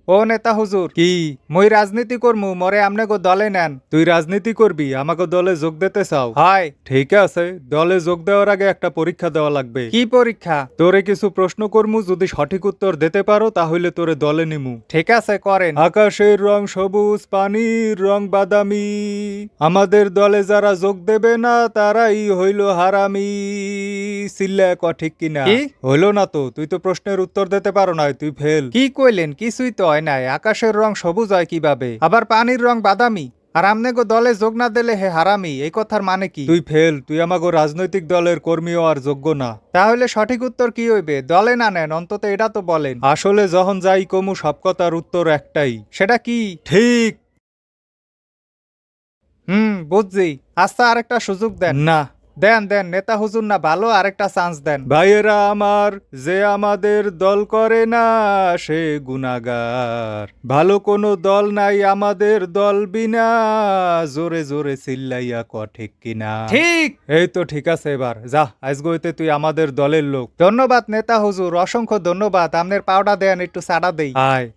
ও নেতা হুজুর, কি মই রাজনীতি করমু, মরে আমনে গো দলে নেন। তুই রাজনীতি করবি, আমাকে দলে যোগ দিতে চাও? হয়, ঠিক আছে। দলে যোগ দেওয়ার আগে একটা পরীক্ষা দেওয়া লাগবে। কি পরীক্ষা? তোরে কিছু প্রশ্ন করমু, যদি সঠিক উত্তর দিতে পারো তাহলে তোরে দলে নিমু। ঠিক আছে, করেন। আকাশের রং সবুজ, পানির রং বাদামি, আমাদের দলে যারা যোগ দেবে না তারাই হইল হারামি। সিল্লা ক ঠিক কিনা? কি হইলো না তো? তুই তো প্রশ্নের উত্তর দিতে পারো না, তুই ফেল। কি কইলেন? কিছুই তো হয় নাই। আকাশের রং সবুজ হয় কিভাবে, আবার পানির রং বাদামি? আর আমনে গো দলে যোগ না দিলে হে হারামি, এই কথার মানে কি? তুই ফেল, তুই আমাগো রাজনৈতিক দলের কর্মীও আর যোগ্য না। তাহলে সঠিক উত্তর কি হইবে? দলে না নেন, অন্তত এটা তো বলেন। আসলে যখন যাই কমু সব কথার উত্তর একটাই। সেটা কি? ঠিক। বুঝছি। আচ্ছা, আরেকটা সুযোগ দেন। না। দেন দেন নেতা হুজুর, না ভালো, আরেকটা চান্স দেন। ভাইয়েরা আমার, যে আমাদের দল করে না সে গুনাগার। ভালো কোনো দল নাই আমাদের দল বিনা, জোরে জোরে চিল্লাইয়া ক ঠিক কিনা? ঠিক। এই তো ঠিক আছে, এবার যা, আজকে হইতে তুই আমাদের দলের লোক। ধন্যবাদ নেতা হুজুর, অসংখ্য ধন্যবাদ। আপনার পাউডা দেন, একটু চাড়া দেই। আয়।